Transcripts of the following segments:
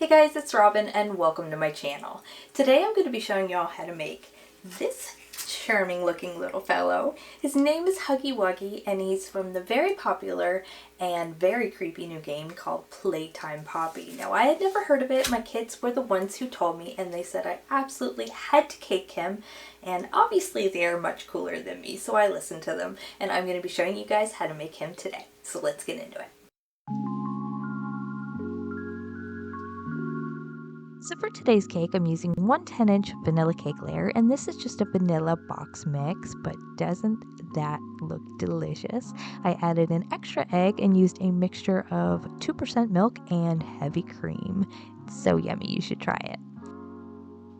Hey guys, it's Robyn and welcome to my channel. Today I'm going to be showing y'all how to make this charming looking little fellow. His name is Huggy Wuggy and he's from the very popular and very creepy new game called Playtime Poppy. Now I had never heard of it. My kids were the ones who told me and they said I absolutely had to cake him, and obviously they are much cooler than me, so I listened to them and I'm going to be showing you guys how to make him today. So let's get into it. So for today's cake, I'm using one 10-inch vanilla cake layer, and this is just a vanilla box mix, but doesn't that look delicious? I added an extra egg and used a mixture of 2% milk and heavy cream. It's so yummy, you should try it.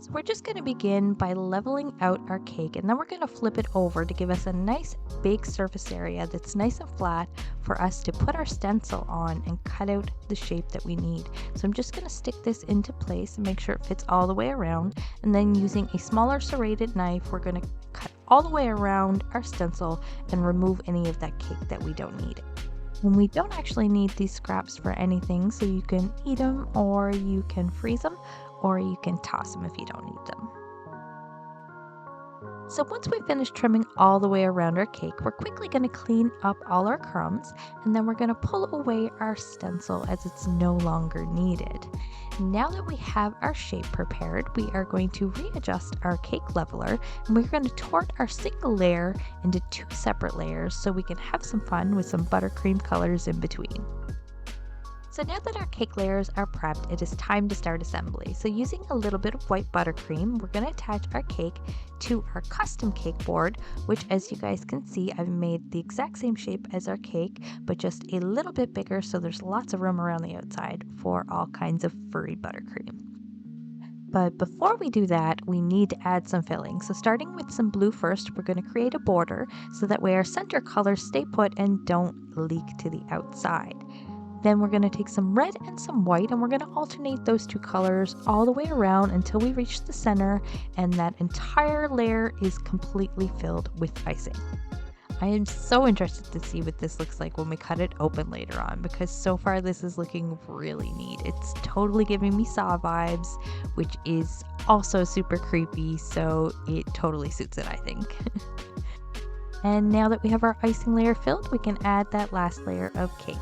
So we're just going to begin by leveling out our cake, and then we're going to flip it over to give us a nice big surface area that's nice and flat for us to put our stencil on and cut out the shape that we need. So I'm just going to stick this into place and make sure it fits all the way around, and then using a smaller serrated knife we're going to cut all the way around our stencil and remove any of that cake that we don't need. And we don't actually need these scraps for anything, so you can eat them or you can freeze them, or you can toss them if you don't need them. So once we finish trimming all the way around our cake, we're quickly going to clean up all our crumbs, and then we're going to pull away our stencil as it's no longer needed. Now that we have our shape prepared, we are going to readjust our cake leveler, and we're going to tort our single layer into two separate layers so we can have some fun with some buttercream colors in between. So now that our cake layers are prepped, it is time to start assembly. So using a little bit of white buttercream, we're going to attach our cake to our custom cake board, which, as you guys can see, I've made the exact same shape as our cake, but just a little bit bigger, so there's lots of room around the outside for all kinds of furry buttercream. But before we do that, we need to add some filling. So starting with some blue first, we're going to create a border so that way our center colors stay put and don't leak to the outside. Then we're going to take some red and some white, and we're going to alternate those two colors all the way around until we reach the center and that entire layer is completely filled with icing. I am so interested to see what this looks like when we cut it open later on, because so far this is looking really neat. It's totally giving me Saw vibes, which is also super creepy, so it totally suits it, I think. And now that we have our icing layer filled, we can add that last layer of cake.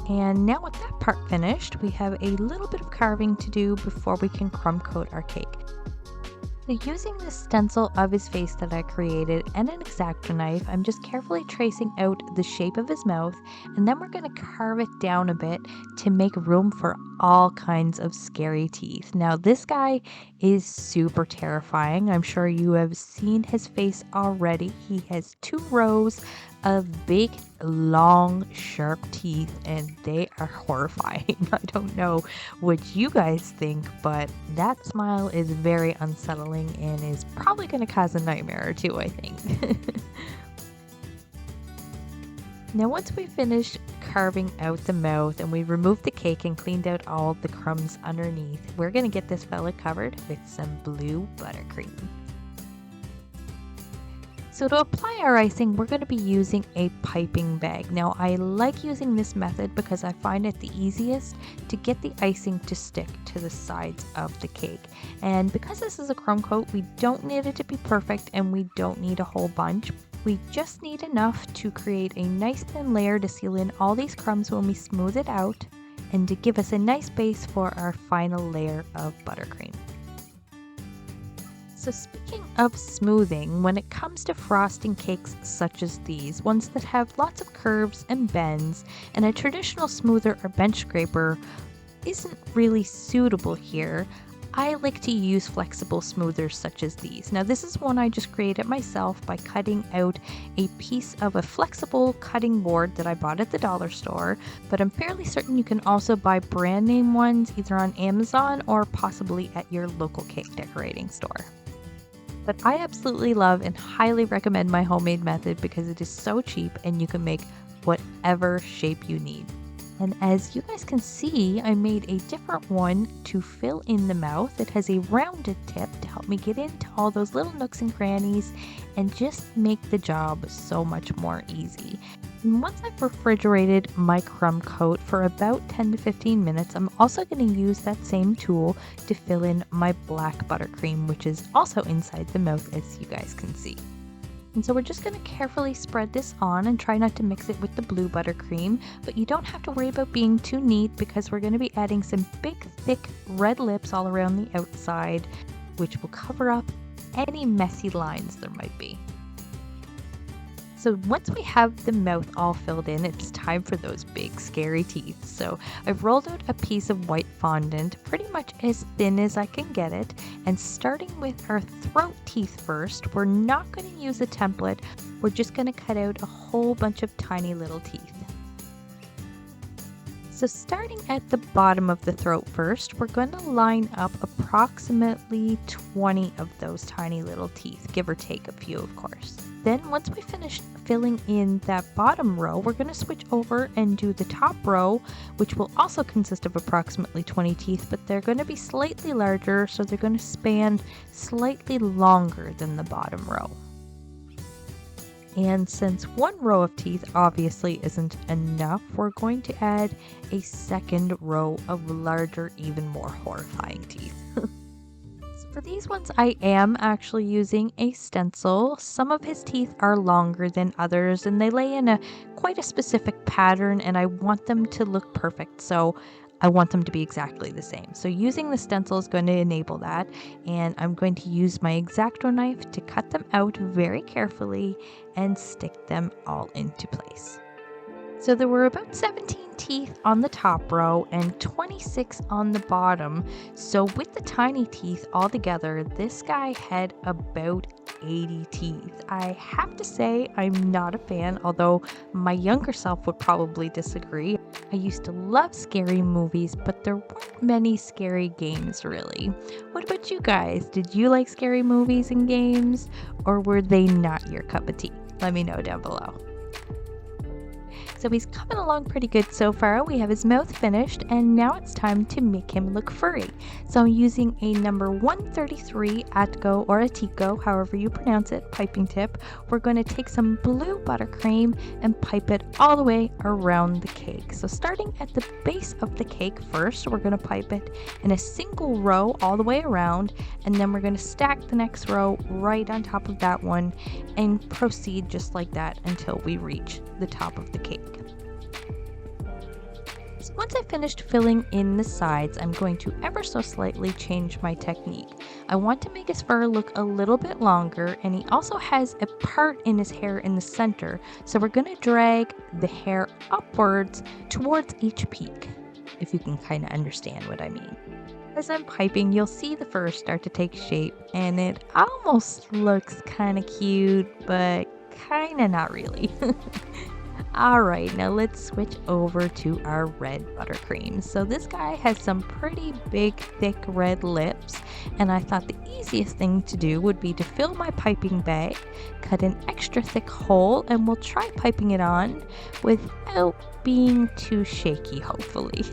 And now with that part finished, we have a little bit of carving to do before we can crumb coat our cake. So using the stencil of his face that I created and an X-Acto knife, I'm just carefully tracing out the shape of his mouth, and then we're going to carve it down a bit to make room for all kinds of scary teeth. Now this guy is super terrifying. I'm sure you have seen his face already. He has 2 rows of big, long, sharp teeth, and they are horrifying. I don't know what you guys think, but that smile is very unsettling and is probably going to cause a nightmare or two, I think. Now once we finished carving out the mouth and we removed the cake and cleaned out all the crumbs underneath, we're going to get this fella covered with some blue buttercream. So to apply our icing, we're going to be using a piping bag. Now I like using this method because I find it the easiest to get the icing to stick to the sides of the cake. And because this is a crumb coat, we don't need it to be perfect and we don't need a whole bunch. We just need enough to create a nice thin layer to seal in all these crumbs when we smooth it out, and to give us a nice base for our final layer of buttercream. So speaking of smoothing, when it comes to frosting cakes such as these, ones that have lots of curves and bends, and a traditional smoother or bench scraper isn't really suitable here, I like to use flexible smoothers such as these. Now this is one I just created myself by cutting out a piece of a flexible cutting board that I bought at the dollar store, but I'm fairly certain you can also buy brand name ones either on Amazon or possibly at your local cake decorating store. But I absolutely love and highly recommend my homemade method because it is so cheap and you can make whatever shape you need. And as you guys can see, I made a different one to fill in the mouth. It has a rounded tip to help me get into all those little nooks and crannies and just make the job so much more easy. And once I've refrigerated my crumb coat for about 10 to 15 minutes, I'm also going to use that same tool to fill in my black buttercream, which is also inside the mouth, as you guys can see. And so we're just going to carefully spread this on and try not to mix it with the blue buttercream, but you don't have to worry about being too neat because we're going to be adding some big, thick red lips all around the outside, which will cover up any messy lines there might be. So once we have the mouth all filled in, it's time for those big scary teeth. So I've rolled out a piece of white fondant, pretty much as thin as I can get it, and starting with our throat teeth first, we're not going to use a template, we're just going to cut out a whole bunch of tiny little teeth. So starting at the bottom of the throat first, we're going to line up approximately 20 of those tiny little teeth, give or take a few of course. Then once we finish filling in that bottom row, we're going to switch over and do the top row, which will also consist of approximately 20 teeth, but they're going to be slightly larger, so they're going to span slightly longer than the bottom row. And since one row of teeth obviously isn't enough, we're going to add a second row of larger, even more horrifying teeth. For these ones, I am actually using a stencil. Some of his teeth are longer than others, and they lay in quite a specific pattern, and I want them to look perfect, so I want them to be exactly the same. So using the stencil is going to enable that, and I'm going to use my X-Acto knife to cut them out very carefully and stick them all into place. So there were about 17 teeth on the top row and 26 on the bottom. So with the tiny teeth all together, this guy had about 80 teeth. I have to say I'm not a fan, although my younger self would probably disagree. I used to love scary movies, but there weren't many scary games really. What about you guys? Did you like scary movies and games, or were they not your cup of tea? Let me know down below. So he's coming along pretty good so far. We have his mouth finished, and now it's time to make him look furry. So I'm using a number 133 Atco or Atico, however you pronounce it, piping tip. We're going to take some blue buttercream and pipe it all the way around the cake. So starting at the base of the cake first, we're going to pipe it in a single row all the way around, and then we're going to stack the next row right on top of that one and proceed just like that until we reach the top of the cake. So once I've finished filling in the sides, I'm going to ever so slightly change my technique. I want to make his fur look a little bit longer, and he also has a part in his hair in the center, so we're going to drag the hair upwards towards each peak, if you can kind of understand what I mean. As I'm piping, you'll see the fur start to take shape, and it almost looks kind of cute, but kind of not really. Alright, now let's switch over to our red buttercream. So this guy has some pretty big, thick red lips, and I thought the easiest thing to do would be to fill my piping bag, cut an extra thick hole, and we'll try piping it on without being too shaky, hopefully.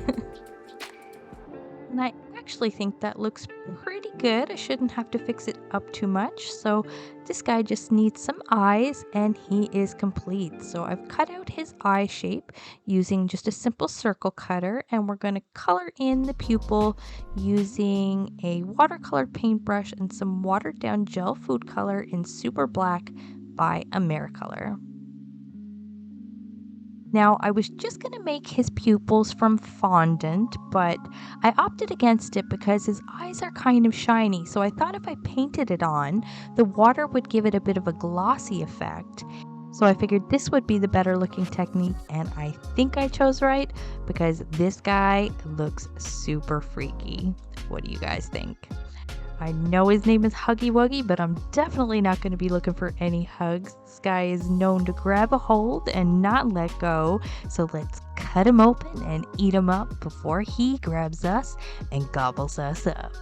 And I actually think that looks pretty good. I shouldn't have to fix it up too much. So this guy just needs some eyes, and he is complete. So I've cut out his eye shape using just a simple circle cutter, and we're going to color in the pupil using a watercolor paintbrush and some watered down gel food color in Super Black by AmeriColor. Now, I was just going to make his pupils from fondant, but I opted against it because his eyes are kind of shiny, so I thought if I painted it on, the water would give it a bit of a glossy effect. So I figured this would be the better looking technique, and I think I chose right because this guy looks super freaky. What do you guys think? I know his name is Huggy Wuggy, but I'm definitely not going to be looking for any hugs. This guy is known to grab a hold and not let go, so let's cut him open and eat him up before he grabs us and gobbles us up.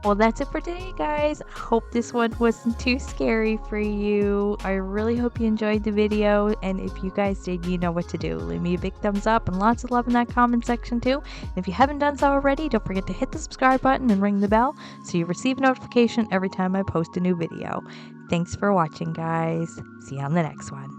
Well, that's it for today, guys. Hope this one wasn't too scary for you. I really hope you enjoyed the video, and if you guys did, you know what to do. Leave me a big thumbs up and lots of love in that comment section too. And if you haven't done so already, don't forget to hit the subscribe button and ring the bell so you receive notification every time I post a new video. Thanks for watching, guys. See you on the next one.